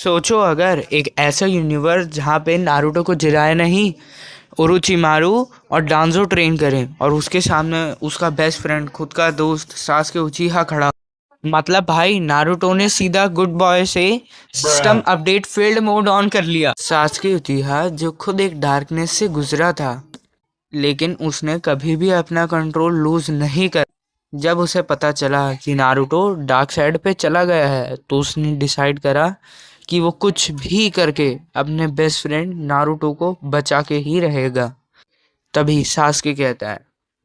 सोचो अगर एक ऐसा यूनिवर्स जहाँ पे नारुतो को जिराए नहीं, ओरोचिमारू और डांजो ट्रेन करें और उसके सामने उसका बेस्ट फ्रेंड खुद का दोस्त सास्के उचिहा खड़ा हो। मतलब भाई नारुतो ने सीधा गुड बॉय से system update field mode on कर लिया। सास्के उचिहा जो खुद एक डार्कनेस से गुजरा था, लेकिन उसने कभी भी अपना कंट्रोल लूज नहीं कर। जब उसे पता चला कि नारुतो डार्क साइड पे चला गया है तो उसने डिसाइड करा कि वो कुछ भी करके अपने बेस्ट फ्रेंड नारुतो को बचा के ही रहेगा। तभी सास्के कहता है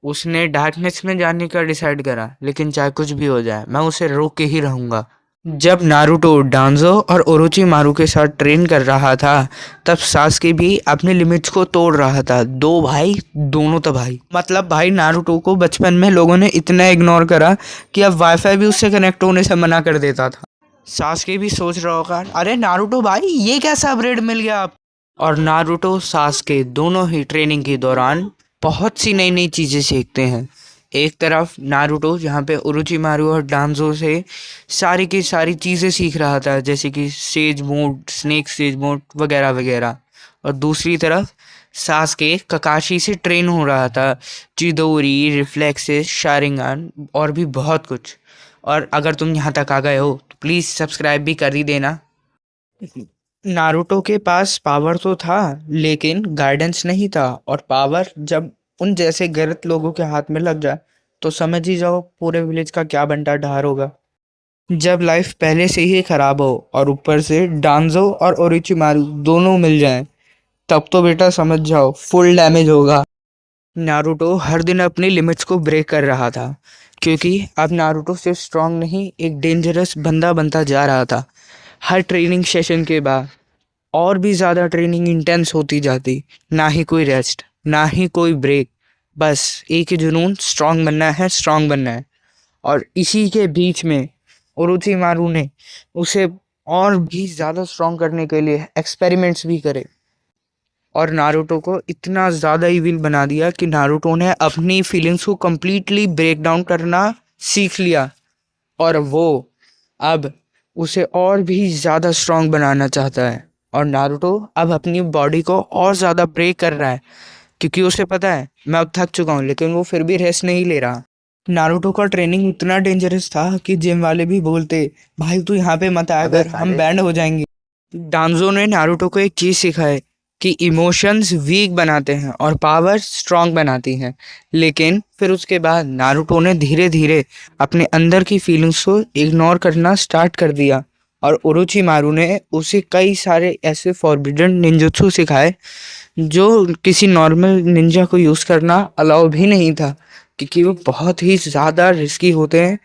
उसने डार्कनेस में जाने का डिसाइड करा, लेकिन चाहे कुछ भी हो जाए मैं उसे रोक के ही रहूंगा। जब नारुतो डांजो और ओरोचिमारू के साथ ट्रेन कर रहा था, तब सास्के भी अपने लिमिट्स को तोड़ रहा था। दो भाई दोनों तबाही। मतलब भाई नारुतो को बचपन में लोगों ने इतना इग्नोर करा कि अब वाईफाई भी उससे कनेक्ट होने से मना कर देता था। सास्के भी सोच रहा होगा, अरे नारुतो भाई ये कैसा अपग्रेड मिल गया आप। और नारुतो सास्के दोनों ही ट्रेनिंग के दौरान बहुत सी नई नई चीज़ें सीखते हैं। एक तरफ नारुतो जहाँ पे ओरोचिमारू और डांजो से सारी की सारी चीज़ें सीख रहा था, जैसे कि sage mode, snake sage mode वगैरह वगैरह। और दूसरी तरफ सास्के ककाशी से ट्रेन हो रहा था, चिदोरी, रिफ्लेक्सेस, शारिंगान और भी बहुत कुछ। और अगर तुम यहाँ तक आ गए हो तो प्लीज़ सब्सक्राइब भी कर ही देना। नारुतो के पास पावर तो था, लेकिन गाइडेंस नहीं था। और पावर जब उन जैसे गलत लोगों के हाथ में लग जाए तो समझ ही जाओ पूरे विलेज का क्या बंटा ढार होगा। जब लाइफ पहले से ही खराब हो और ऊपर से डांजो और ओरोचिमारू दोनों मिल जाएं, तब तो बेटा समझ जाओ फुल डैमेज होगा। नारुतो हर दिन अपनी लिमिट्स को ब्रेक कर रहा था, क्योंकि अब नारुतो सिर्फ स्ट्रांग नहीं, एक डेंजरस बंदा बनता जा रहा था। हर ट्रेनिंग सेशन के बाद और भी ज़्यादा ट्रेनिंग इंटेंस होती जाती। ना ही कोई रेस्ट, ना ही कोई ब्रेक, बस एक ही जुनून, स्ट्रांग बनना है, स्ट्रांग बनना है। और इसी के बीच में ओरोचिमारू ने उसे और भी ज़्यादा स्ट्रांग करने के लिए एक्सपेरिमेंट्स भी करे और नारुतो को इतना ज़्यादा इविल बना दिया कि नारुतो ने अपनी फीलिंग्स को कम्प्लीटली ब्रेक डाउन करना सीख लिया। और वो अब उसे और भी ज़्यादा स्ट्रांग बनाना चाहता है। और नारुतो अब अपनी बॉडी को और ज़्यादा ब्रेक कर रहा है, क्योंकि उसे पता है मैं अब थक चुका हूँ, लेकिन वो फिर भी रेस्ट नहीं ले रहा। नारुतो का ट्रेनिंग इतना डेंजरस था कि जिम वाले भी बोलते, भाई तू यहाँ पे मत आया, अगर हम बैंड हो जाएंगे। डांजो ने नारुतो को एक चीज़ सिखाई कि इमोशंस वीक बनाते हैं और पावर स्ट्रांग बनाती हैं। लेकिन फिर उसके बाद नारुतो ने धीरे धीरे अपने अंदर की फीलिंग्स को इग्नोर करना स्टार्ट कर दिया और ओरोचिमारू ने उसे कई सारे ऐसे फॉरबिडन निंजुत्सु सिखाए जो किसी नॉर्मल निंजा को यूज़ करना अलाउ भी नहीं था, क्योंकि वो बहुत ही ज़्यादा रिस्की होते हैं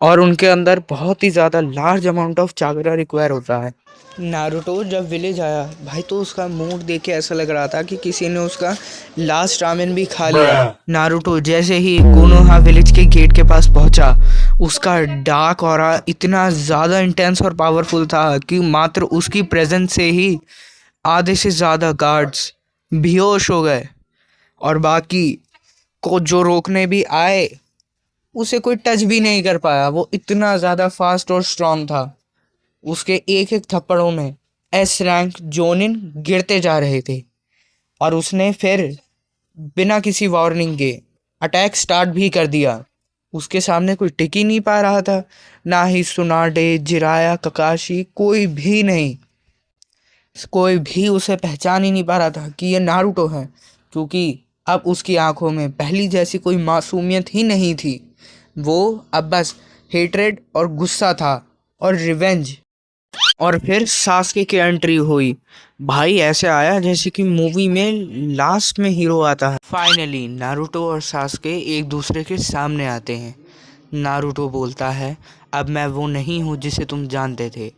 और उनके अंदर बहुत ही ज़्यादा large amount of chakra require होता है। नारुतो जब विलेज आया भाई, तो उसका मूड देख के ऐसा लग रहा था कि किसी ने उसका लास्ट रामेन भी खा लिया। नारुतो जैसे ही कोनोहा विलेज के गेट के पास पहुंचा, उसका डार्क ऑरा इतना ज़्यादा इंटेंस और पावरफुल था कि मात्र उसकी प्रेजेंस से ही आधे से ज़्यादा गार्ड्स बेहोश हो गए और बाकी को जो रोकने भी आए उसे कोई टच भी नहीं कर पाया। वो इतना ज़्यादा फास्ट और स्ट्रांग था। उसके एक एक थप्पड़ों में एस रैंक जोनिन गिरते जा रहे थे और उसने फिर बिना किसी वार्निंग के अटैक स्टार्ट भी कर दिया। उसके सामने कोई टिक ही नहीं पा रहा था, ना ही सुनाडे, जिराया, ककाशी, कोई भी नहीं। कोई भी उसे पहचान ही नहीं पा रहा था कि ये नारुतो है, क्योंकि अब उसकी आंखों में पहली जैसी कोई मासूमियत ही नहीं थी। वो अब बस हेट्रेड और गुस्सा था और रिवेंज। और फिर सास्के की एंट्री हुई। भाई ऐसे आया जैसे कि मूवी में लास्ट में हीरो आता है। फाइनली नारुतो और सास्के एक दूसरे के सामने आते हैं। नारुतो बोलता है, अब मैं वो नहीं हूँ जिसे तुम जानते थे।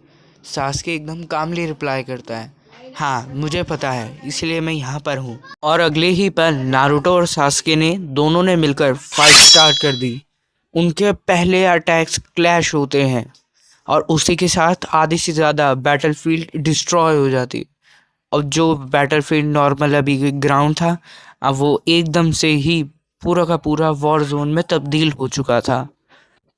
सास्के एकदम कामली रिप्लाई करता है, हाँ मुझे पता है, इसलिए मैं यहाँ पर हूँ। और अगले ही पल नारुतो और सास्के ने दोनों ने मिलकर फाइट स्टार्ट कर दी। उनके पहले अटैक्स क्लैश होते हैं और उसी के साथ आधे से ज़्यादा बैटलफील्ड डिस्ट्रॉय हो जाती। और जो बैटलफील्ड नॉर्मल अभी ग्राउंड था, अब वो एकदम से ही पूरा का पूरा वॉर जोन में तब्दील हो चुका था।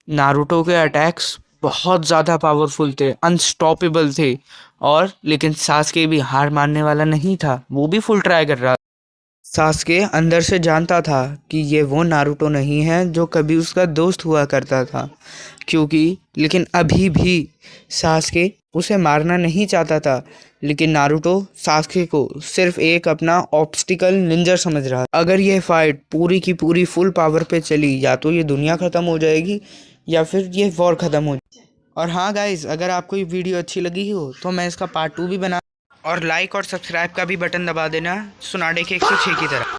नारुतो के अटैक्स बहुत ज़्यादा पावरफुल थे, अनस्टॉपेबल थे। और लेकिन सास्के भी हार मानने वाला नहीं था, वो भी फुल ट्राई कर रहा था। सास्के अंदर से जानता था कि ये वो नारुतो नहीं है जो कभी उसका दोस्त हुआ करता था, क्योंकि लेकिन अभी भी सास्के उसे मारना नहीं चाहता था। लेकिन नारुतो सास्के को सिर्फ एक अपना ऑब्स्टिकल निंजा समझ रहा था। अगर ये फाइट पूरी की पूरी फुल पावर पे चली, या तो ये दुनिया ख़त्म हो जाएगी या फिर ये वॉर ख़त्म हो जाएगी। और हाँ गाइज, अगर आपको ये वीडियो अच्छी लगी हो तो मैं इसका पार्ट 2 भी बना, और लाइक और सब्सक्राइब का भी बटन दबा देना सुनाडे के 106 की तरह।